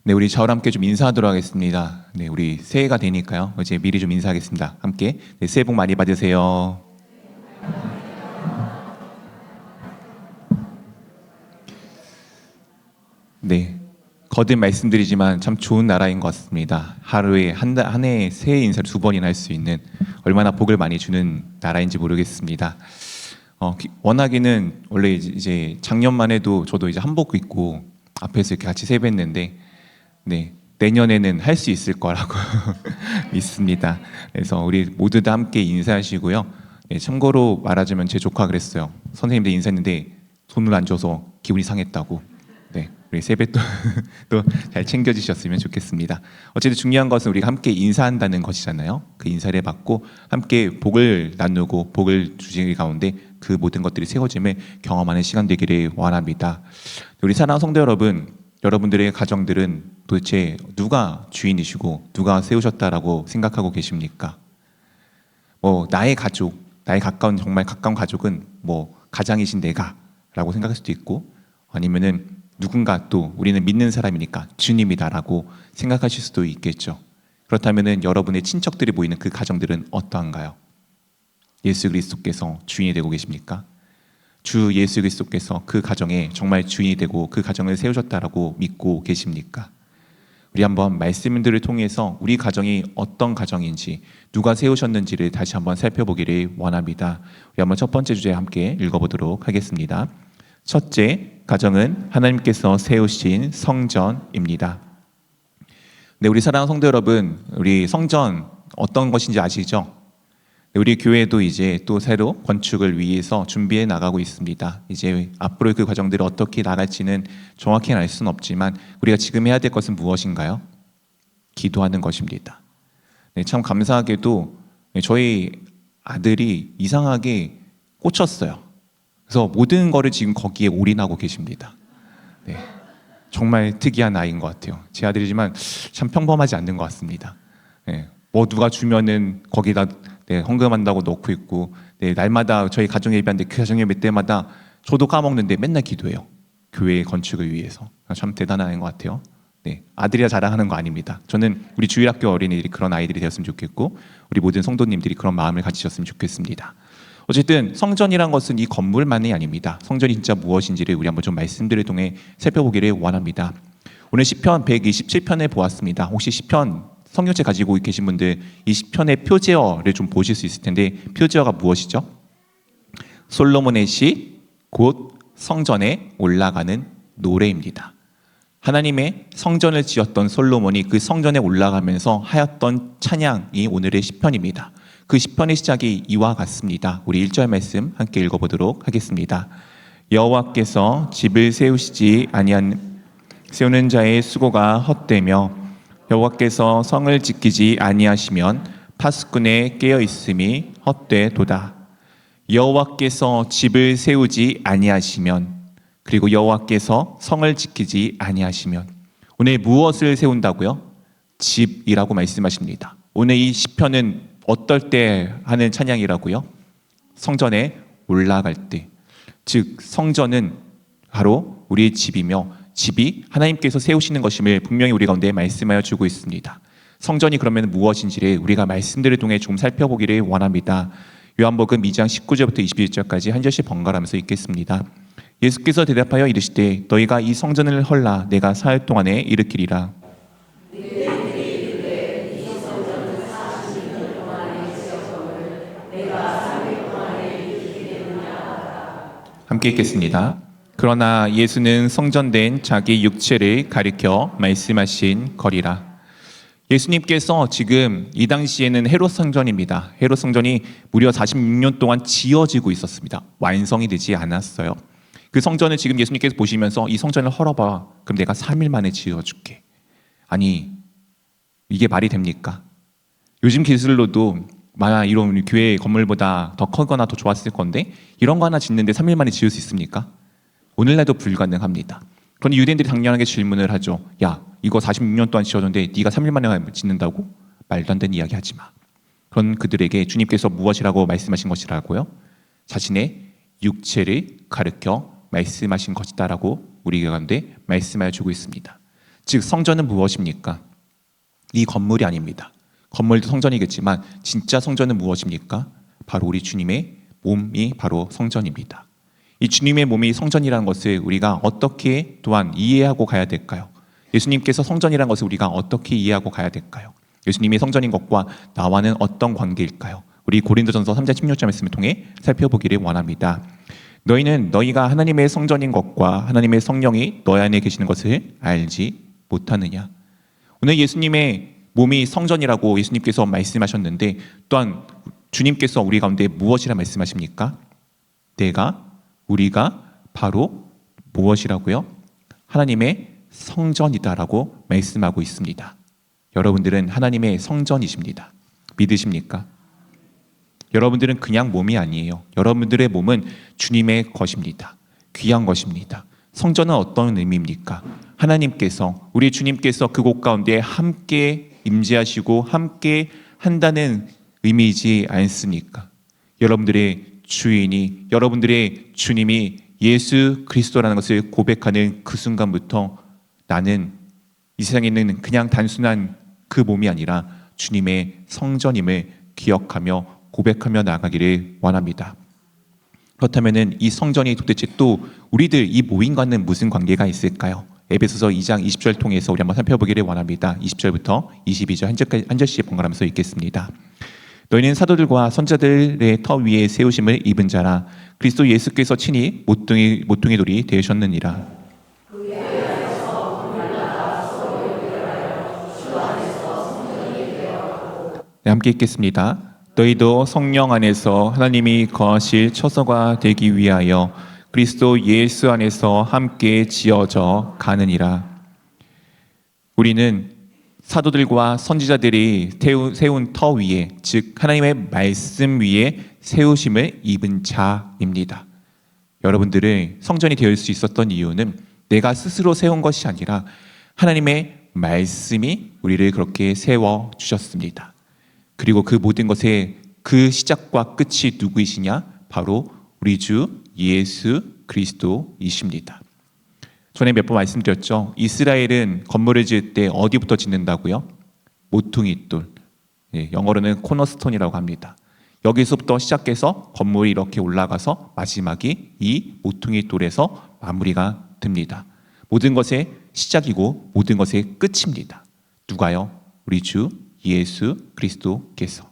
네, 우리 저와 함께 좀 인사하도록 하겠습니다. 네, 우리 새해가 되니까요. 이제 미리 좀 인사하겠습니다. 함께. 네, 새해 복 많이 받으세요. 네, 거듭 말씀드리지만 참 좋은 나라인 것 같습니다. 하루에 한 해에 새해 인사를 두 번이나 할 수 있는 얼마나 복을 많이 주는 나라인지 모르겠습니다. 원하기는 원래 이제 작년만 해도 저도 이제 한복 입고 앞에서 이렇게 같이 세배했는데 네, 내년에는 할 수 있을 거라고 믿습니다. 그래서 우리 모두 다 함께 인사하시고요. 네, 참고로 말하자면 제 조카 그랬어요. 선생님들 인사했는데 돈을 안 줘서 기분이 상했다고. 네, 우리 세배 또 잘 챙겨주셨으면 좋겠습니다. 어쨌든 중요한 것은 우리가 함께 인사한다는 것이잖아요. 그 인사를 받고 함께 복을 나누고 복을 주시는 가운데 그 모든 것들이 세워짐을 경험하는 시간 되기를 원합니다. 우리 사랑하는 성도 여러분, 여러분들의 가정들은 도대체 누가 주인이시고 누가 세우셨다라고 생각하고 계십니까? 나의 가족, 나의 가까운 정말 가까운 가족은 가장이신 내가라고 생각할 수도 있고 아니면은 누군가 또 우리는 믿는 사람이니까 주님이다라고 생각하실 수도 있겠죠. 그렇다면은 여러분의 친척들이 모이는 그 가정들은 어떠한가요? 예수 그리스도께서 주인이 되고 계십니까? 주 예수 그리스도께서 그 가정에 정말 주인이 되고 그 가정을 세우셨다라고 믿고 계십니까? 우리 한번 말씀들을 통해서 우리 가정이 어떤 가정인지 누가 세우셨는지를 다시 한번 살펴보기를 원합니다. 우리 한번 첫 번째 주제 함께 읽어보도록 하겠습니다. 첫째, 가정은 하나님께서 세우신 성전입니다. 네, 우리 사랑하는 성도 여러분, 우리 성전 어떤 것인지 아시죠? 우리 교회도 이제 또 새로 건축을 위해서 준비해 나가고 있습니다. 이제 앞으로 그 과정들이 어떻게 나갈지는 정확히 알 수는 없지만 우리가 지금 해야 될 것은 무엇인가요? 기도하는 것입니다. 네, 참 감사하게도 저희 아들이 이상하게 꽂혔어요. 그래서 모든 거를 지금 거기에 올인하고 계십니다. 네, 정말 특이한 아이인 것 같아요. 제 아들이지만 참 평범하지 않는 것 같습니다. 네, 누가 주면은 거기다 헌금한다고 넣고 있고 날마다 저희 가정 예배하는데 그 가정 예배 때마다 저도 까먹는데 맨날 기도해요. 교회 건축을 위해서. 참 대단한 아이인 것 같아요. 네, 아들이라 자랑하는 거 아닙니다. 저는 우리 주일학교 어린이들이 그런 아이들이 되었으면 좋겠고 우리 모든 성도님들이 그런 마음을 가지셨으면 좋겠습니다. 어쨌든 성전이란 것은 이 건물만이 아닙니다. 성전이 진짜 무엇인지를 우리 한번 좀 말씀들을 통해 살펴보기를 원합니다. 오늘 시편 127편을 보았습니다. 혹시 시편 성경책 가지고 계신 분들 이 시편의 표제어를 좀 보실 수 있을 텐데 표제어가 무엇이죠? 솔로몬의 시, 곧 성전에 올라가는 노래입니다. 하나님의 성전을 지었던 솔로몬이 그 성전에 올라가면서 하였던 찬양이 오늘의 시편입니다. 그 시편의 시작이 이와 같습니다. 우리 1절 말씀 함께 읽어보도록 하겠습니다. 여호와께서 집을 세우시지 아니한 세우는 자의 수고가 헛되며 여호와께서 성을 지키지 아니하시면 파수꾼의 깨어 있음이 헛되도다. 여호와께서 집을 세우지 아니하시면 그리고 여호와께서 성을 지키지 아니하시면 오늘 무엇을 세운다고요? 집이라고 말씀하십니다. 오늘 이 시편은 어떨 때 하는 찬양이라고요? 성전에 올라갈 때. 즉 성전은 바로 우리의 집이며 집이 하나님께서 세우시는 것임을 분명히 우리 가운데 말씀하여 주고 있습니다. 성전이 그러면 무엇인지를 우리가 말씀들을 통해 좀 살펴보기를 원합니다. 요한복음 2장 19절부터 21절까지 한 절씩 번갈아가면서 읽겠습니다. 예수께서 대답하여 이르시되 너희가 이 성전을 헐라 내가 사흘 동안에 일으키리라. 함께 읽겠습니다. 그러나 예수는 성전된 자기 육체를 가리켜 말씀하신 거리라. 예수님께서 지금 이 당시에는 헤롯 성전입니다. 헤롯 성전이 무려 46년 동안 지어지고 있었습니다. 완성이 되지 않았어요. 그 성전을 지금 예수님께서 보시면서 이 성전을 헐어봐. 그럼 내가 3일 만에 지어줄게. 아니 이게 말이 됩니까? 요즘 기술로도 만약 이런 교회 건물보다 더 크거나 더 좋았을 건데 이런 거 하나 짓는데 3일 만에 지을 수 있습니까? 오늘날도 불가능합니다. 그런데 유대인들이 당연하게 질문을 하죠. 야, 이거 46년 동안 지어졌는데 네가 3일 만에 짓는다고? 말도 안 되는 이야기 하지 마. 그런 그들에게 주님께서 무엇이라고 말씀하신 것이라고요? 자신의 육체를 가르쳐 말씀하신 것이다라고 우리 가운데 말씀하여 주고 있습니다. 즉 성전은 무엇입니까? 이 건물이 아닙니다. 건물도 성전이겠지만 진짜 성전은 무엇입니까? 바로 우리 주님의 몸이 바로 성전입니다. 이 주님의 몸이 성전이라는 것을 우리가 어떻게 또한 이해하고 가야 될까요? 예수님께서 성전이라는 것을 우리가 어떻게 이해하고 가야 될까요? 예수님이 성전인 것과 나와는 어떤 관계일까요? 우리 고린도전서 3장 16절 말씀을 통해 살펴보기를 원합니다. 너희는 너희가 하나님의 성전인 것과 하나님의 성령이 너희 안에 계시는 것을 알지 못하느냐. 오늘 예수님의 몸이 성전이라고 예수님께서 말씀하셨는데 또한 주님께서 우리 가운데 무엇이라 말씀하십니까? 우리가 바로 무엇이라고요? 하나님의 성전이다라고 말씀하고 있습니다. 여러분들은 하나님의 성전이십니다. 믿으십니까? 여러분들은 그냥 몸이 아니에요. 여러분들의 몸은 주님의 것입니다. 귀한 것입니다. 성전은 어떤 의미입니까? 하나님께서, 우리 주님께서 그곳 가운데 함께 임재하시고 함께 한다는 의미이지 않습니까? 여러분들의 주인이, 여러분들의 주님이 예수 그리스도라는 것을 고백하는 그 순간부터 나는 이 세상에 있는 그냥 단순한 그 몸이 아니라 주님의 성전임을 기억하며 고백하며 나가기를 원합니다. 그렇다면 이 성전이 도대체 또 우리들 이 모임과는 무슨 관계가 있을까요? 에베소서 2장 20절 통해서 우리 한번 살펴보기를 원합니다. 20절부터 22절 한 절씩 번갈아가면서 읽겠습니다. 너희는 사도들과 선자들의 터 위에 세우심을 입은 자라. 그리스도 예수께서 친히 모퉁이 돌이 되셨느니라. 네, 함께 읽겠습니다. 너희도 성령 안에서 하나님이 거하실 처소가 되기 위하여 그리스도 예수 안에서 함께 지어져 가느니라. 우리는 사도들과 선지자들이 세운 터 위에, 즉 하나님의 말씀 위에 세우심을 입은 자입니다. 여러분들을 성전이 되어 수 있었던 이유는 내가 스스로 세운 것이 아니라 하나님의 말씀이 우리를 그렇게 세워주셨습니다. 그리고 그 모든 것의 그 시작과 끝이 누구이시냐? 바로 우리 주 예수 그리스도이십니다. 전에 몇 번 말씀드렸죠. 이스라엘은 건물을 지을 때 어디부터 짓는다고요? 모퉁이 돌, 영어로는 코너스톤이라고 합니다. 여기서부터 시작해서 건물이 이렇게 올라가서 마지막이 이 모퉁이 돌에서 마무리가 됩니다. 모든 것의 시작이고 모든 것의 끝입니다. 누가요? 우리 주 예수 그리스도께서.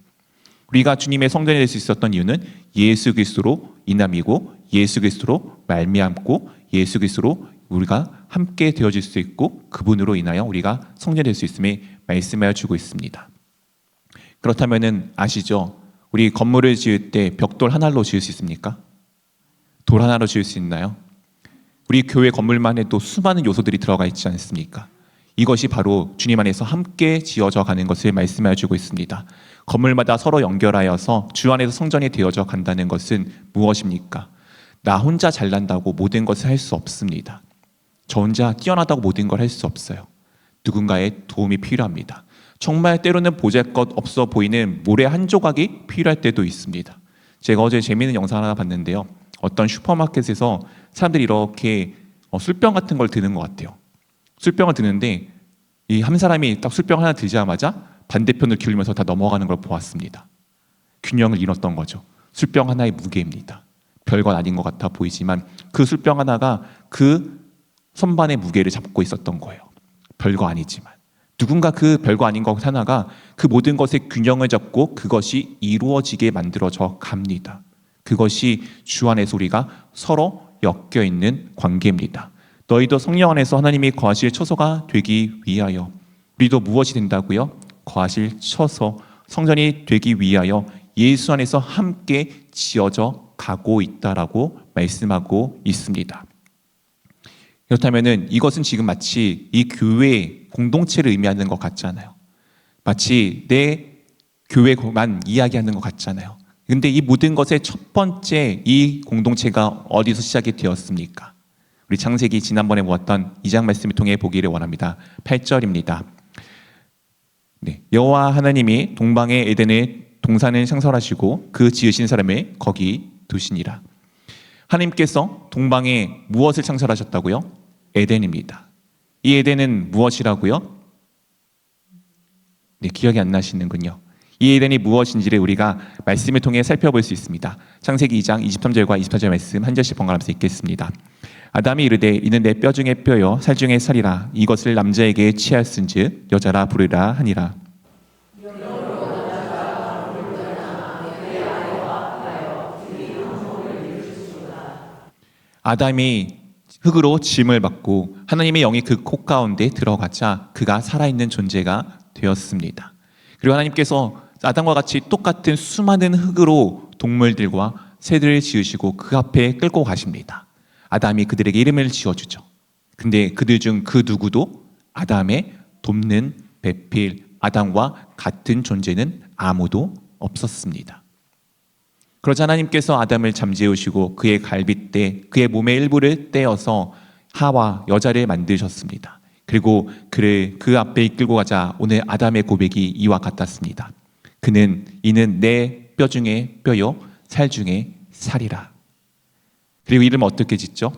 우리가 주님의 성전이 될 수 있었던 이유는 예수 그리스도로 인함이고 예수 그리스도로 말미암고 예수 그리스도로 우리가 함께 되어질 수 있고 그분으로 인하여 우리가 성전이 될 수 있음을 말씀하여 주고 있습니다. 그렇다면 아시죠? 우리 건물을 지을 때 벽돌 하나로 지을 수 있습니까? 돌 하나로 지을 수 있나요? 우리 교회 건물만 해도 수많은 요소들이 들어가 있지 않습니까? 이것이 바로 주님 안에서 함께 지어져 가는 것을 말씀하여 주고 있습니다. 건물마다 서로 연결하여서 주 안에서 성전이 되어져 간다는 것은 무엇입니까? 나 혼자 잘난다고 모든 것을 할 수 없습니다. 저 혼자 뛰어나다고 모든 걸 할 수 없어요. 누군가의 도움이 필요합니다. 정말 때로는 보잘것 없어 보이는 모래 한 조각이 필요할 때도 있습니다. 제가 어제 재미있는 영상 하나 봤는데요. 어떤 슈퍼마켓에서 사람들이 이렇게 술병 같은 걸 드는 것 같아요. 술병을 드는데 이 한 사람이 딱 술병 하나 들자마자 반대편을 기울이면서 다 넘어가는 걸 보았습니다. 균형을 잃었던 거죠. 술병 하나의 무게입니다. 별건 아닌 것 같아 보이지만 그 술병 하나가 그 선반의 무게를 잡고 있었던 거예요. 별거 아니지만 누군가 그 별거 아닌 것 하나가 그 모든 것의 균형을 잡고 그것이 이루어지게 만들어져 갑니다. 그것이 주 안에서 우리가 서로 엮여 있는 관계입니다. 너희도 성령 안에서 하나님이 거하실 처소가 되기 위하여. 우리도 무엇이 된다고요? 거하실 처소, 성전이 되기 위하여 예수 안에서 함께 지어져 가고 있다라고 말씀하고 있습니다. 그렇다면 이것은 지금 마치 이 교회 공동체를 의미하는 것 같잖아요. 마치 내 교회만 이야기하는 것 같잖아요. 그런데 이 모든 것의 첫 번째 이 공동체가 어디서 시작이 되었습니까? 우리 창세기 지난번에 보았던 2장 말씀을 통해 보기를 원합니다. 8절입니다. 여호와 하나님이 동방의 에덴의 동산을 창설하시고 그 지으신 사람을 거기 두시니라. 하나님께서 동방에 무엇을 창설하셨다고요? 에덴입니다. 이 에덴은 무엇이라고요? 네, 기억이 안 나시는군요. 이 에덴이 무엇인지를 우리가 말씀을 통해 살펴볼 수 있습니다. 창세기 2장 23절과 24절 말씀 한 절씩 번갈아서 읽겠습니다. 아담이 이르되 이는 내 뼈 중에 뼈요 살 중에 살이라 이것을 남자에게 취하였은즉 여자라 부르라 하니라. 아담이 흙으로 짐을 받고 하나님의 영이 그 코 가운데 들어가자 그가 살아있는 존재가 되었습니다. 그리고 하나님께서 아담과 같이 똑같은 수많은 흙으로 동물들과 새들을 지으시고 그 앞에 끌고 가십니다. 아담이 그들에게 이름을 지어주죠. 근데 그들 중 그 누구도 아담의 돕는 배필 아담과 같은 존재는 아무도 없었습니다. 그러자 하나님께서 아담을 잠재우시고 그의 갈빗대, 그의 몸의 일부를 떼어서 하와 여자를 만드셨습니다. 그리고 그를 그 앞에 이끌고 가자 오늘 아담의 고백이 이와 같았습니다. 이는 내 뼈 중에 뼈요 살 중에 살이라. 그리고 이름을 어떻게 짓죠?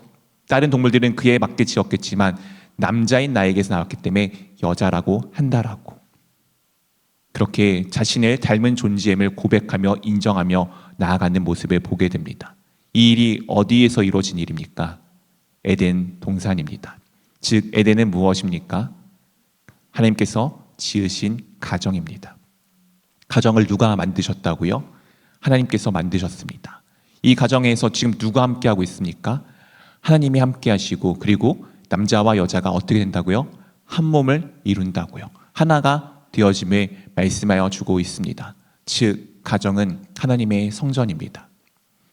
다른 동물들은 그에 맞게 지었겠지만 남자인 나에게서 나왔기 때문에 여자라고 한다라고. 그렇게 자신을 닮은 존재임을 고백하며 인정하며 나아가는 모습을 보게 됩니다. 이 일이 어디에서 이루어진 일입니까? 에덴 동산입니다. 즉 에덴은 무엇입니까? 하나님께서 지으신 가정입니다. 가정을 누가 만드셨다고요? 하나님께서 만드셨습니다. 이 가정에서 지금 누가 함께하고 있습니까? 하나님이 함께하시고 그리고 남자와 여자가 어떻게 된다고요? 한 몸을 이룬다고요. 하나가 되어짐을 말씀하여 주고 있습니다. 즉 가정은 하나님의 성전입니다.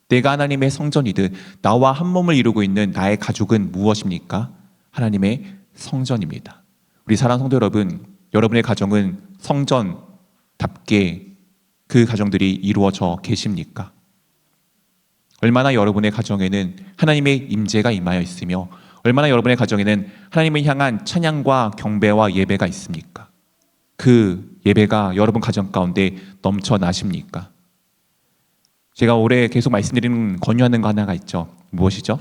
내가 하나님의 성전이듯 나와 한 몸을 이루고 있는 나의 가족은 무엇입니까? 하나님의 성전입니다. 우리 사랑하는 성도 여러분, 여러분의 가정은 성전답게 그 가정들이 이루어져 계십니까? 얼마나 여러분의 가정에는 하나님의 임재가 임하여 있으며 얼마나 여러분의 가정에는 하나님을 향한 찬양과 경배와 예배가 있습니까? 그 예배가 여러분 가정 가운데 넘쳐나십니까? 제가 올해 계속 말씀드리는 권유하는 거 하나가 있죠. 무엇이죠?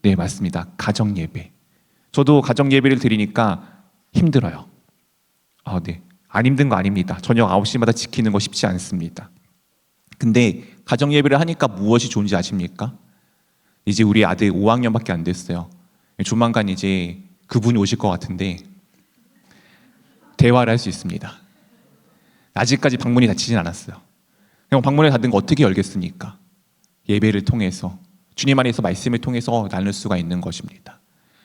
네, 맞습니다. 가정 예배. 저도 가정 예배를 드리니까 힘들어요. 네. 안 힘든 거 아닙니다. 저녁 9시마다 지키는 거 쉽지 않습니다. 근데 가정 예배를 하니까 무엇이 좋은지 아십니까? 이제 우리 아들 5학년밖에 안 됐어요. 조만간 이제 그분이 오실 것 같은데 대화를 할 수 있습니다. 아직까지 방문이 닫히진 않았어요. 그럼 방문을 닫은 거 어떻게 열겠습니까? 예배를 통해서 주님 안에서 말씀을 통해서 나눌 수가 있는 것입니다.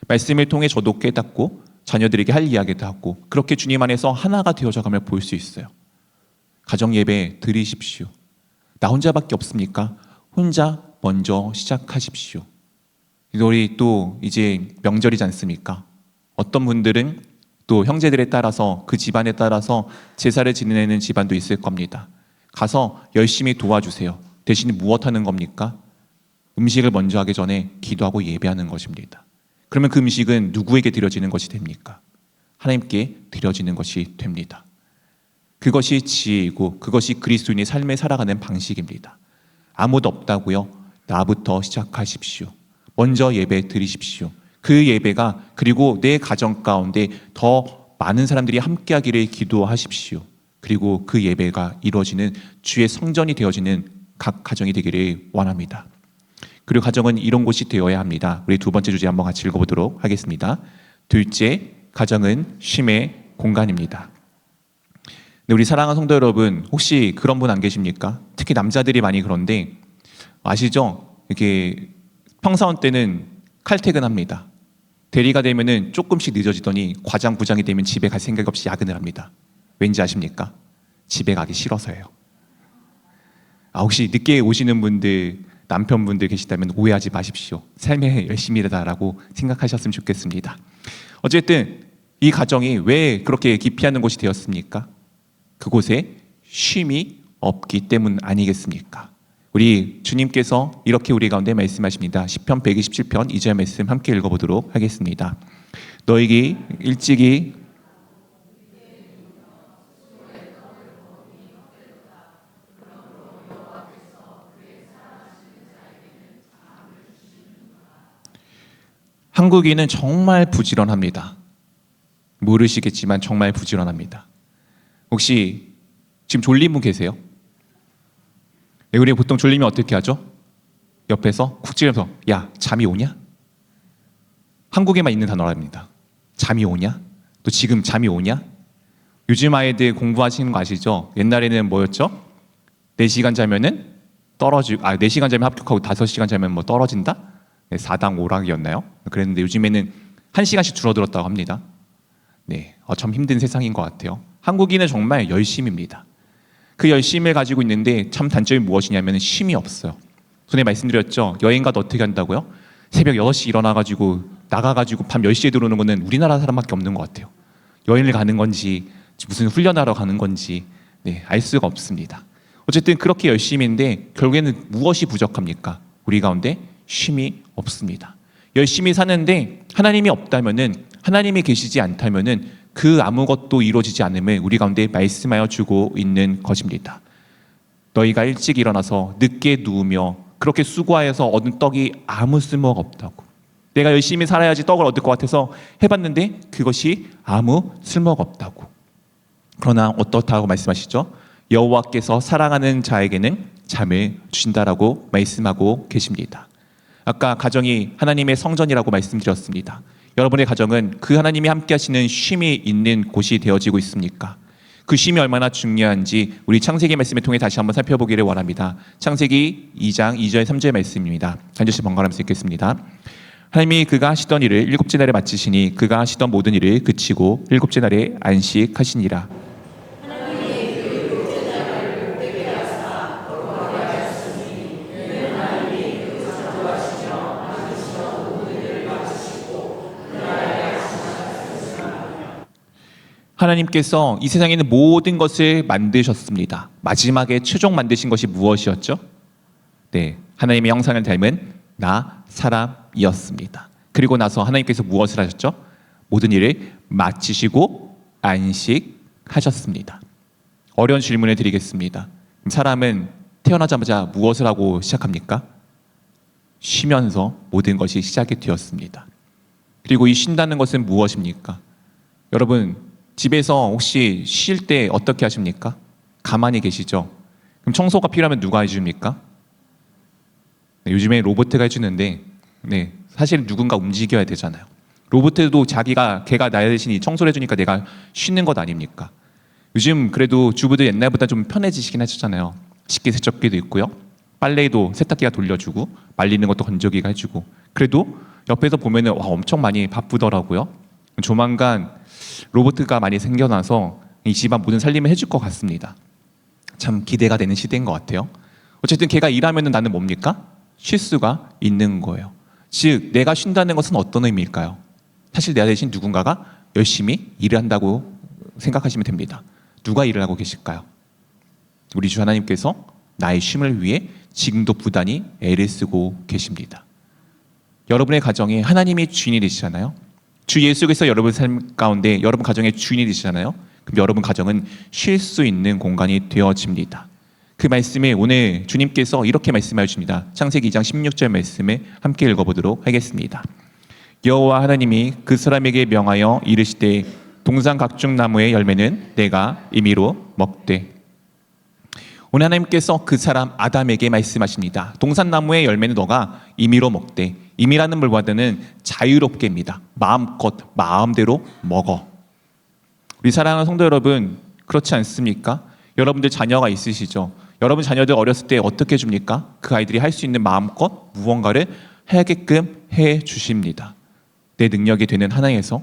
말씀을 통해 저도 깨닫고 자녀들에게 할 이야기도 하고 그렇게 주님 안에서 하나가 되어져 가며 볼 수 있어요. 가정 예배 드리십시오. 나 혼자밖에 없습니까? 혼자 먼저 시작하십시오. 우리 또 이제 명절이지 않습니까? 어떤 분들은 또 형제들에 따라서 그 집안에 따라서 제사를 지내는 집안도 있을 겁니다. 가서 열심히 도와주세요. 대신에 무엇 하는 겁니까? 음식을 먼저 하기 전에 기도하고 예배하는 것입니다. 그러면 그 음식은 누구에게 드려지는 것이 됩니까? 하나님께 드려지는 것이 됩니다. 그것이 지혜이고 그것이 그리스도인의 삶에 살아가는 방식입니다. 아무도 없다고요? 나부터 시작하십시오. 먼저 예배 드리십시오. 그 예배가 그리고 내 가정 가운데 더 많은 사람들이 함께하기를 기도하십시오. 그리고 그 예배가 이루어지는 주의 성전이 되어지는 각 가정이 되기를 원합니다. 그리고 가정은 이런 곳이 되어야 합니다. 우리 두 번째 주제 한번 같이 읽어보도록 하겠습니다. 둘째, 가정은 쉼의 공간입니다. 네, 우리 사랑하는 성도 여러분, 혹시 그런 분 안 계십니까? 특히 남자들이 많이 그런데 아시죠? 이렇게 평사원 때는 칼퇴근합니다. 대리가 되면은 조금씩 늦어지더니 과장, 부장이 되면 집에 갈 생각 없이 야근을 합니다. 왠지 아십니까? 집에 가기 싫어서예요. 혹시 늦게 오시는 분들, 남편분들 계시다면 오해하지 마십시오. 삶에 열심히 일하다라고 생각하셨으면 좋겠습니다. 어쨌든 이 가정이 왜 그렇게 기피하는 곳이 되었습니까? 그곳에 쉼이 없기 때문 아니겠습니까? 우리 주님께서 이렇게 우리 가운데 말씀하십니다. 시편 127편 2절 말씀 함께 읽어보도록 하겠습니다. 너희기 일찍이 한국인은 정말 부지런합니다. 모르시겠지만 정말 부지런합니다. 혹시 지금 졸린 분 계세요? 네, 우리 보통 졸리면 어떻게 하죠? 옆에서 쿡 찌르면서 야, 잠이 오냐? 한국에만 있는 단어랍니다. 잠이 오냐? 또 지금 잠이 오냐? 요즘 아이들 공부하시는 거 아시죠? 옛날에는 뭐였죠? 4시간 자면은 떨어지고 4시간 자면 합격하고 5시간 자면 뭐 떨어진다? 네, 4당 5락이었나요? 그랬는데 요즘에는 1시간씩 줄어들었다고 합니다. 네, 참 힘든 세상인 것 같아요. 한국인은 정말 열심입니다. 그 열심을 가지고 있는데 참 단점이 무엇이냐면 쉼이 없어요. 전에 말씀드렸죠. 여행 가도 어떻게 한다고요? 새벽 6시 일어나가지고 나가가지고 밤 10시에 들어오는 거는 우리나라 사람밖에 없는 것 같아요. 여행을 가는 건지 무슨 훈련하러 가는 건지 알 수가 없습니다. 어쨌든 그렇게 열심인데 결국에는 무엇이 부족합니까? 우리 가운데 쉼이 없습니다. 열심히 사는데 하나님이 없다면은, 하나님이 계시지 않다면은 그 아무것도 이루어지지 않음을 우리 가운데 말씀하여 주고 있는 것입니다. 너희가 일찍 일어나서 늦게 누우며 그렇게 수고하여서 얻은 떡이 아무 쓸모가 없다고. 내가 열심히 살아야지 떡을 얻을 것 같아서 해봤는데 그것이 아무 쓸모가 없다고. 그러나 어떻다고 말씀하시죠? 여호와께서 사랑하는 자에게는 잠을 주신다라고 말씀하고 계십니다. 아까 가정이 하나님의 성전이라고 말씀드렸습니다. 여러분의 가정은 그 하나님이 함께 하시는 쉼이 있는 곳이 되어지고 있습니까? 그 쉼이 얼마나 중요한지 우리 창세기 말씀을 통해 다시 한번 살펴보기를 원합니다. 창세기 2장 2절 3절 말씀입니다. 한 절씩 번갈아가면서 읽겠습니다. 하나님이 그가 하시던 일을 7째 날에 마치시니 그가 하시던 모든 일을 그치고 7째 날에 안식하시니라. 하나님께서 이 세상에 있는 모든 것을 만드셨습니다. 마지막에 최종 만드신 것이 무엇이었죠? 네, 하나님의 형상을 닮은 나 사람이었습니다. 그리고 나서 하나님께서 무엇을 하셨죠? 모든 일을 마치시고 안식하셨습니다. 어려운 질문을 드리겠습니다. 사람은 태어나자마자 무엇을 하고 시작합니까? 쉬면서 모든 것이 시작이 되었습니다. 그리고 이 쉰다는 것은 무엇입니까? 여러분, 집에서 혹시 쉴 때 어떻게 하십니까? 가만히 계시죠? 그럼 청소가 필요하면 누가 해줍니까? 네, 요즘에 로봇가 해주는데 사실 누군가 움직여야 되잖아요. 로봇도 걔가 나 대신에 청소를 해주니까 내가 쉬는 것 아닙니까? 요즘 그래도 주부들 옛날보다 좀 편해지시긴 하셨잖아요. 식기세척기도 있고요. 빨래도 세탁기가 돌려주고 말리는 것도 건조기가 해주고. 그래도 옆에서 보면은 엄청 많이 바쁘더라고요. 조만간 로봇가 많이 생겨나서 이 집안 모든 살림을 해줄 것 같습니다. 참 기대가 되는 시대인 것 같아요. 어쨌든 걔가 일하면 나는 뭡니까? 쉴 수가 있는 거예요. 즉 내가 쉰다는 것은 어떤 의미일까요? 사실 내 대신 누군가가 열심히 일을 한다고 생각하시면 됩니다. 누가 일을 하고 계실까요? 우리 주 하나님께서 나의 쉼을 위해 지금도 부단히 애를 쓰고 계십니다. 여러분의 가정에 하나님이 주인이 되시잖아요. 주 예수 그리스도 여러분 삶 가운데 여러분 가정의 주인이 되시잖아요. 그럼 여러분 가정은 쉴 수 있는 공간이 되어집니다. 그 말씀에 오늘 주님께서 이렇게 말씀하여 주십니다. 창세기 2장 16절 말씀을 함께 읽어보도록 하겠습니다. 여호와 하나님이 그 사람에게 명하여 이르시되 동산 각종 나무의 열매는 내가 임의로 먹되. 오늘 하나님께서 그 사람 아담에게 말씀하십니다. 동산나무의 열매는 너가 임의로 먹되. 임의라는 말과는 자유롭게입니다. 마음껏 마음대로 먹어. 우리 사랑하는 성도 여러분, 그렇지 않습니까? 여러분들 자녀가 있으시죠? 여러분 자녀들 어렸을 때 어떻게 해줍니까? 그 아이들이 할 수 있는 마음껏 무언가를 하게끔 해주십니다. 내 능력이 되는 하나에서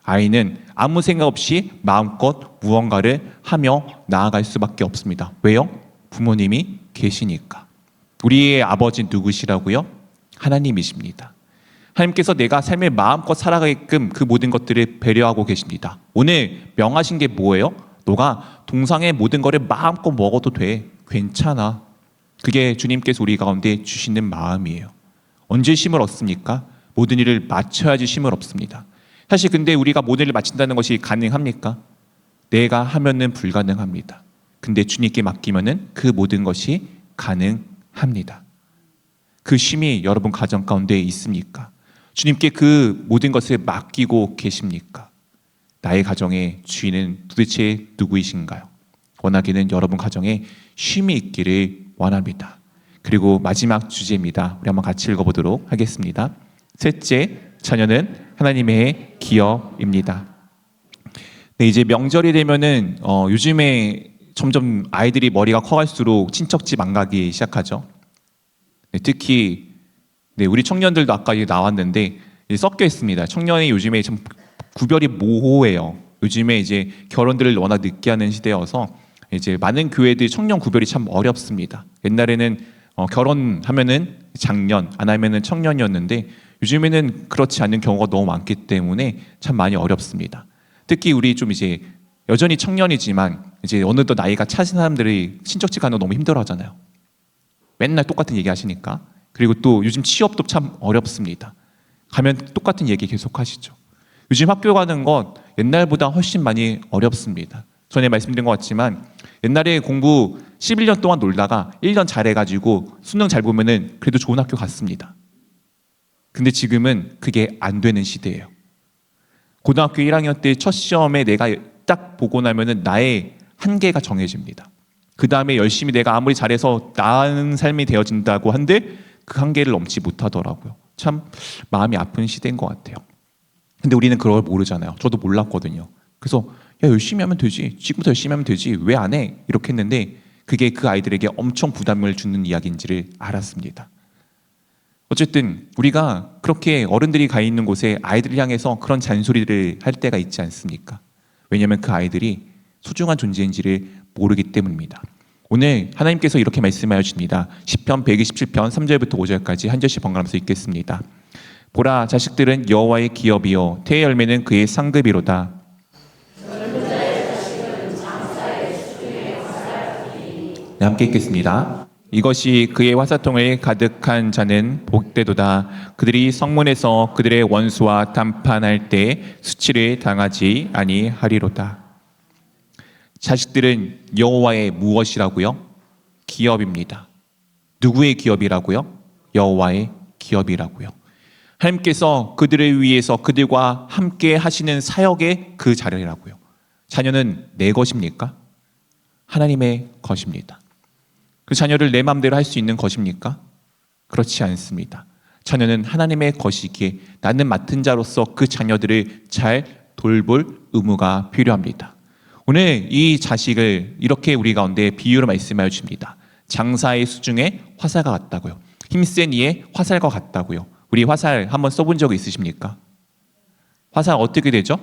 아이는 아무 생각 없이 마음껏 무언가를 하며 나아갈 수밖에 없습니다. 왜요? 부모님이 계시니까. 우리의 아버지 누구시라고요? 하나님이십니다. 하나님께서 내가 삶을 마음껏 살아가게끔 그 모든 것들을 배려하고 계십니다. 오늘 명하신 게 뭐예요? 너가 동상의 모든 것을 마음껏 먹어도 돼. 괜찮아. 그게 주님께서 우리 가운데 주시는 마음이에요. 언제 쉼을 얻습니까? 모든 일을 마쳐야지 쉼을 얻습니다. 사실 근데 우리가 모든 일을 마친다는 것이 가능합니까? 내가 하면은 불가능합니다. 근데 주님께 맡기면은 그 모든 것이 가능합니다. 그 쉼이 여러분 가정 가운데 있습니까? 주님께 그 모든 것을 맡기고 계십니까? 나의 가정의 주인은 도대체 누구이신가요? 원하기는 여러분 가정에 쉼이 있기를 원합니다. 그리고 마지막 주제입니다. 우리 한번 같이 읽어보도록 하겠습니다. 셋째, 자녀는 하나님의 기업입니다. 네, 이제 명절이 되면은 요즘에 점점 아이들이 머리가 커갈수록 친척집 안 가기 시작하죠. 네, 특히 우리 청년들도 아까 나왔는데 섞여 있습니다. 청년이 요즘에 참 구별이 모호해요. 요즘에 이제 결혼들을 워낙 늦게 하는 시대여서 이제 많은 교회들 청년 구별이 참 어렵습니다. 옛날에는 결혼하면은 장년, 안 하면은 청년이었는데 요즘에는 그렇지 않은 경우가 너무 많기 때문에 참 많이 어렵습니다. 특히 우리 좀 이제 여전히 청년이지만 이제 어느덧 나이가 차신 사람들이 친척집 가는 거 너무 힘들어하잖아요. 맨날 똑같은 얘기 하시니까. 그리고 또 요즘 취업도 참 어렵습니다. 가면 똑같은 얘기 계속 하시죠. 요즘 학교 가는 건 옛날보다 훨씬 많이 어렵습니다. 전에 말씀드린 것 같지만 옛날에 공부 11년 동안 놀다가 1년 잘해가지고 수능 잘 보면은 그래도 좋은 학교 갔습니다. 근데 지금은 그게 안 되는 시대예요. 고등학교 1학년 때 첫 시험에 내가 딱 보고 나면은 나의 한계가 정해집니다. 그 다음에 열심히 내가 아무리 잘해서 나은 삶이 되어진다고 한들 그 한계를 넘지 못하더라고요. 참 마음이 아픈 시대인 것 같아요. 근데 우리는 그걸 모르잖아요. 저도 몰랐거든요. 그래서 야, 열심히 하면 되지. 지금부터 열심히 하면 되지. 왜 안 해? 이렇게 했는데 그게 그 아이들에게 엄청 부담을 주는 이야기인지를 알았습니다. 어쨌든 우리가 그렇게 어른들이 가 있는 곳에 아이들을 향해서 그런 잔소리를 할 때가 있지 않습니까? 왜냐하면 그 아이들이 소중한 존재인지를 모르기 때문입니다. 오늘 하나님께서 이렇게 말씀하여 주십니다. 시편 127편 3절부터 5절까지 한 절씩 번갈아서 읽겠습니다. 보라, 자식들은 여호와의 기업이요 태의 열매는 그의 상급이로다. 네, 함께 읽겠습니다. 이것이 그의 화사통을 가득한 자는 복되도다. 그들이 성문에서 그들의 원수와 담판할 때 수치를 당하지 아니하리로다. 자식들은 여호와의 무엇이라고요? 기업입니다. 누구의 기업이라고요? 여호와의 기업이라고요. 하나님께서 그들을 위해서 그들과 함께 하시는 사역의 그 자리라고요. 자녀는 내 것입니까? 하나님의 것입니다. 그 자녀를 내 마음대로 할 수 있는 것입니까? 그렇지 않습니다. 자녀는 하나님의 것이기에 나는 맡은 자로서 그 자녀들을 잘 돌볼 의무가 필요합니다. 오늘 이 자식을 이렇게 우리 가운데 비유로 말씀하여 주십니다. 장사의 수중에 화살과 같다고요. 힘센 이의 화살과 같다고요. 우리 화살 한번 써본 적 있으십니까? 화살 어떻게 되죠?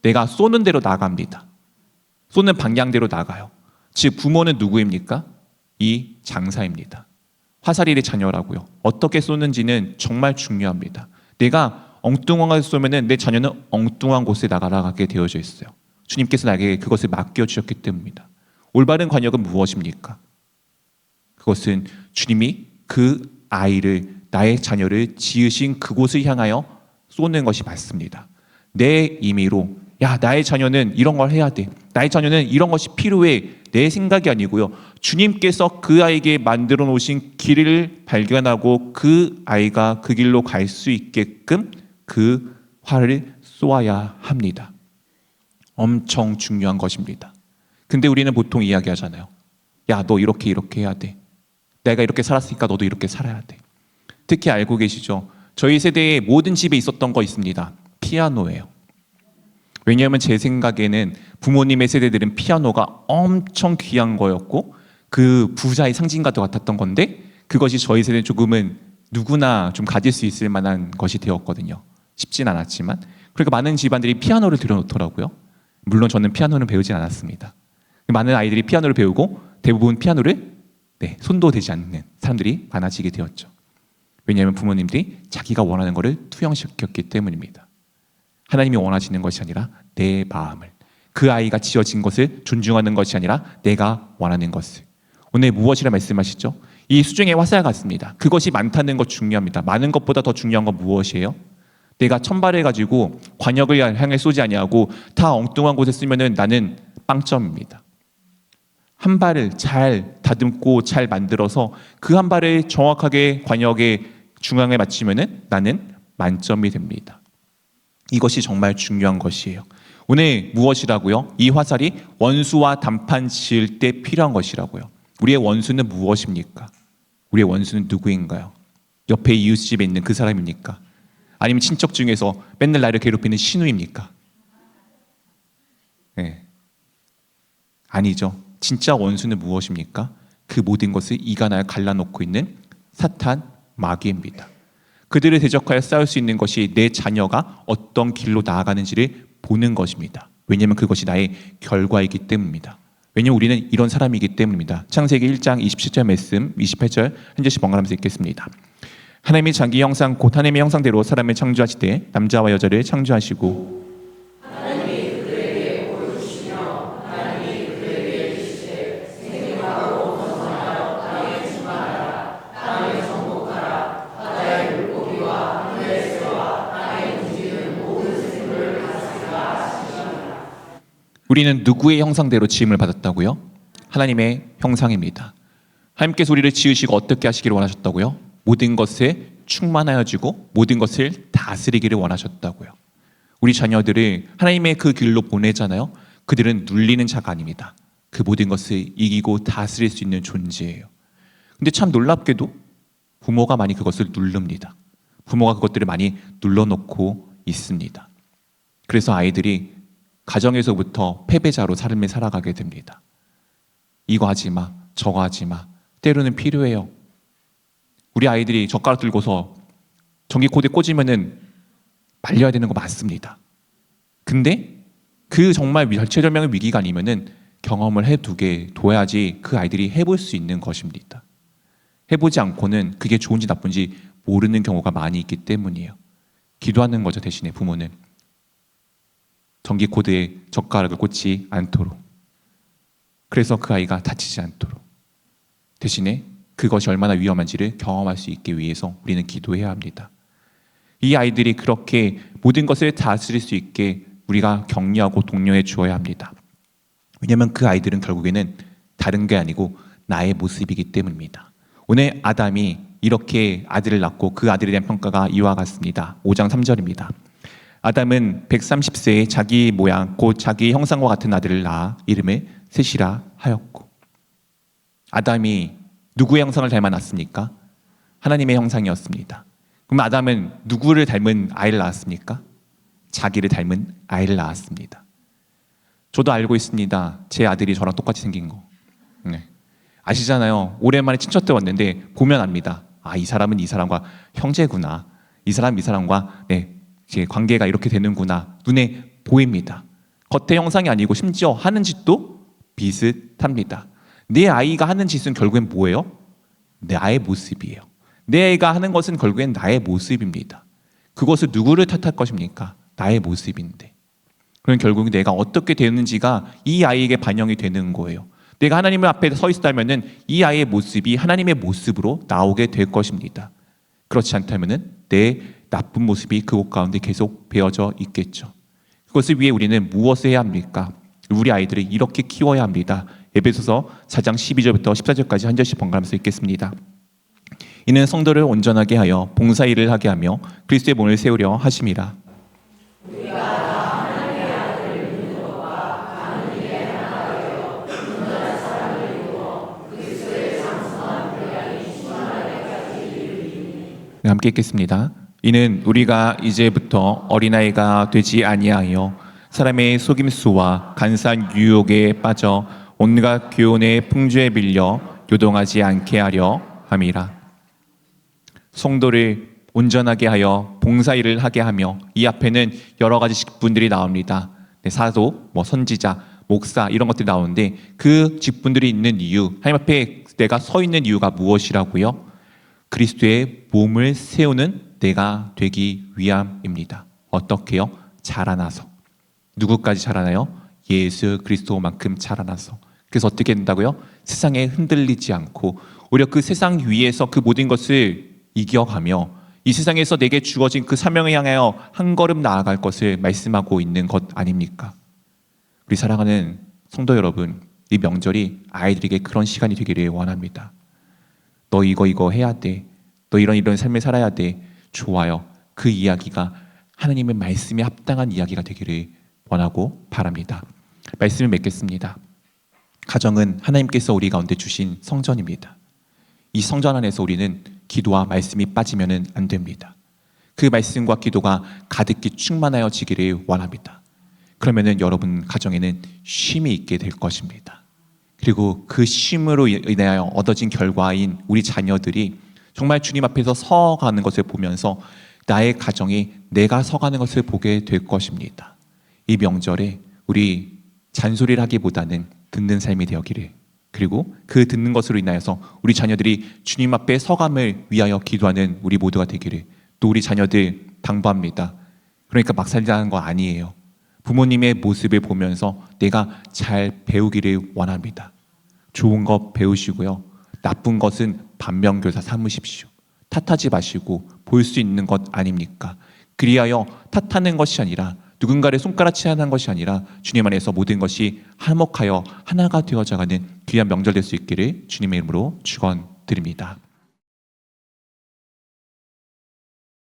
내가 쏘는 대로 나갑니다. 쏘는 방향대로 나가요. 즉 부모는 누구입니까? 이 장사입니다. 화살이 내 자녀라고요. 어떻게 쏘는지는 정말 중요합니다. 내가 엉뚱한 곳에 쏘면은 내 자녀는 엉뚱한 곳에 나가게 되어져 있어요. 주님께서 나에게 그것을 맡겨주셨기 때문입니다. 올바른 관역은 무엇입니까? 그것은 주님이 그 아이를, 나의 자녀를 지으신 그곳을 향하여 쏘는 것이 맞습니다. 내 임의로 야, 나의 자녀는 이런 걸 해야 돼. 나의 자녀는 이런 것이 필요해. 내 생각이 아니고요. 주님께서 그 아이에게 만들어 놓으신 길을 발견하고 그 아이가 그 길로 갈 수 있게끔 그 활을 쏘아야 합니다. 엄청 중요한 것입니다. 근데 우리는 보통 이야기하잖아요. 야, 너 이렇게 해야 돼. 내가 이렇게 살았으니까 너도 이렇게 살아야 돼. 특히 알고 계시죠? 저희 세대에 모든 집에 있었던 거 있습니다. 피아노예요. 왜냐하면 제 생각에는 부모님의 세대들은 피아노가 엄청 귀한 거였고 그 부자의 상징과도 같았던 건데 그것이 저희 세대는 조금은 누구나 좀 가질 수 있을 만한 것이 되었거든요. 쉽진 않았지만 그러니까 많은 집안들이 피아노를 들여놓더라고요. 물론 저는 피아노는 배우진 않았습니다. 많은 아이들이 피아노를 배우고 대부분 피아노를 손도 대지 않는 사람들이 많아지게 되었죠. 왜냐하면 부모님들이 자기가 원하는 것을 투영시켰기 때문입니다. 하나님이 원하시는 것이 아니라 내 마음을, 그 아이가 지어진 것을 존중하는 것이 아니라 내가 원하는 것을. 오늘 무엇이라 말씀하시죠? 이 수중에 화살 같습니다. 그것이 많다는 것 중요합니다. 많은 것보다 더 중요한 건 무엇이에요? 내가 1000발을 가지고 관역을 향해 쏘지 아니하고 다 엉뚱한 곳에 쓰면은 나는 빵점입니다. 한 발을 잘 다듬고 잘 만들어서 그 한 발을 정확하게 관역의 중앙에 맞추면은 나는 만점이 됩니다. 이것이 정말 중요한 것이에요. 오늘 무엇이라고요? 이 화살이 원수와 단판 지을 때 필요한 것이라고요. 우리의 원수는 무엇입니까? 우리의 원수는 누구인가요? 옆에 이웃집에 있는 그 사람입니까? 아니면 친척 중에서 맨날 나를 괴롭히는 신우입니까? 네. 아니죠. 진짜 원수는 무엇입니까? 그 모든 것을 이간하여 갈라놓고 있는 사탄, 마귀입니다. 그들을 대적하여 싸울 수 있는 것이 내 자녀가 어떤 길로 나아가는지를 보는 것입니다. 왜냐하면 그것이 나의 결과이기 때문입니다. 왜냐하면 우리는 이런 사람이기 때문입니다. 창세기 1장 27절 말씀 28절 한 절씩 번갈아가면서 읽겠습니다. 하나님이 자기 형상 곧 하나님의 형상대로 사람을 창조하시되 남자와 여자를 창조하시고 우리는 누구의 형상대로 지음을 받았다고요? 하나님의 형상입니다. 하나님께서 우리를 지으시고 어떻게 하시기를 원하셨다고요? 모든 것에 충만하여 주고 모든 것을 다스리기를 원하셨다고요. 우리 자녀들을 하나님의 그 길로 보내잖아요. 그들은 눌리는 자가 아닙니다. 그 모든 것을 이기고 다스릴 수 있는 존재예요. 근데 참 놀랍게도 부모가 많이 그것을 누릅니다. 부모가 그것들을 많이 눌러놓고 있습니다. 그래서 아이들이 가정에서부터 패배자로 삶을 살아가게 됩니다. 이거 하지 마, 저거 하지 마. 때로는 필요해요. 우리 아이들이 젓가락 들고서 전기코드에 꽂으면은 말려야 되는 거 맞습니다. 근데 그 정말 절체절명의 위기가 아니면은 경험을 해두게 둬야지 그 아이들이 해볼 수 있는 것입니다. 해보지 않고는 그게 좋은지 나쁜지 모르는 경우가 많이 있기 때문이에요. 기도하는 거죠, 대신에 부모는. 전기코드에 젓가락을 꽂지 않도록. 그래서 그 아이가 다치지 않도록. 대신에 그것이 얼마나 위험한지를 경험할 수 있기 위해서 우리는 기도해야 합니다. 이 아이들이 그렇게 모든 것을 다스릴 수 있게 우리가 격려하고 독려해 주어야 합니다. 왜냐하면 그 아이들은 결국에는 다른 게 아니고 나의 모습이기 때문입니다. 오늘 아담이 이렇게 아들을 낳고 그 아들에 대한 평가가 이와 같습니다. 5장 3절입니다. 아담은 130세에 자기 모양 곧 자기 형상과 같은 아들을 낳아 이름을 셋이라 하였고. 아담이 누구의 형상을 닮아났습니까? 하나님의 형상이었습니다. 그럼 아담은 누구를 닮은 아이를 낳았습니까? 자기를 닮은 아이를 낳았습니다. 저도 알고 있습니다. 제 아들이 저랑 똑같이 생긴 거. 네. 아시잖아요. 오랜만에 친척 때 왔는데 보면 압니다. 아, 이 사람은 이 사람과 형제구나. 이 사람과 제 관계가 이렇게 되는구나. 눈에 보입니다. 겉의 형상이 아니고 심지어 하는 짓도 비슷합니다. 내 아이가 하는 짓은 결국엔 뭐예요? 나의 모습이에요. 내 아이가 하는 것은 결국엔 나의 모습입니다. 그것을 누구를 탓할 것입니까? 나의 모습인데. 그럼 결국 내가 어떻게 되는지가 이 아이에게 반영이 되는 거예요. 내가 하나님 앞에 서 있다면은 이 아이의 모습이 하나님의 모습으로 나오게 될 것입니다. 그렇지 않다면은 내 나쁜 모습이 그곳 가운데 계속 배어져 있겠죠. 그것을 위해 우리는 무엇을 해야 합니까? 우리 아이들을 이렇게 키워야 합니다. 에베소서 4장 12절부터 14절까지 한 절씩 번갈아가면서 읽겠습니다. 이는 성도를 온전하게 하여 봉사일을 하게 하며 그리스도의 몸을 세우려 하심이라. 네, 함께 읽겠습니다. 이는 우리가 이제부터 어린아이가 되지 아니하여 사람의 속임수와 간사한 유혹에 빠져 온갖 교훈의 풍조에 밀려 요동하지 않게 하려 함이라. 성도를 온전하게 하여 봉사일을 하게 하며, 이 앞에는 여러 가지 직분들이 나옵니다. 사도, 선지자, 목사 이런 것들이 나오는데 그 직분들이 있는 이유, 하나님 앞에 내가 서 있는 이유가 무엇이라고요? 그리스도의 몸을 세우는 내가 되기 위함입니다. 어떻게요? 자라나서. 누구까지 자라나요? 예수 그리스도만큼 자라나서. 그래서 어떻게 된다고요? 세상에 흔들리지 않고 오히려 그 세상 위에서 그 모든 것을 이겨가며 이 세상에서 내게 주어진 그 사명을 향하여 한 걸음 나아갈 것을 말씀하고 있는 것 아닙니까? 우리 사랑하는 성도 여러분, 이 명절이 아이들에게 그런 시간이 되기를 원합니다. 너 이거 해야 돼. 너 이런 삶을 살아야 돼. 좋아요. 그 이야기가 하나님의 말씀에 합당한 이야기가 되기를 원하고 바랍니다. 말씀을 맺겠습니다. 가정은 하나님께서 우리 가운데 주신 성전입니다. 이 성전 안에서 우리는 기도와 말씀이 빠지면 안 됩니다. 그 말씀과 기도가 가득히 충만하여지기를 원합니다. 그러면은 여러분 가정에는 쉼이 있게 될 것입니다. 그리고 그 쉼으로 인하여 얻어진 결과인 우리 자녀들이 정말 주님 앞에서 서가는 것을 보면서 나의 가정이 내가 서가는 것을 보게 될 것입니다. 이 명절에 우리 잔소리를 하기보다는 듣는 삶이 되었기를, 그리고 그 듣는 것으로 인하여서 우리 자녀들이 주님 앞에 서감을 위하여 기도하는 우리 모두가 되기를 또 우리 자녀들 당부합니다. 그러니까 막 살자는 거 아니에요. 부모님의 모습을 보면서 내가 잘 배우기를 원합니다. 좋은 것 배우시고요. 나쁜 것은 반면교사 삼으십시오. 탓하지 마시고 볼 수 있는 것 아닙니까? 그리하여 탓하는 것이 아니라 누군가를 손가락질하는 것이 아니라 주님 안에서 모든 것이 화목하여 하나가 되어져가는 귀한 명절 될 수 있기를 주님의 이름으로 축원드립니다.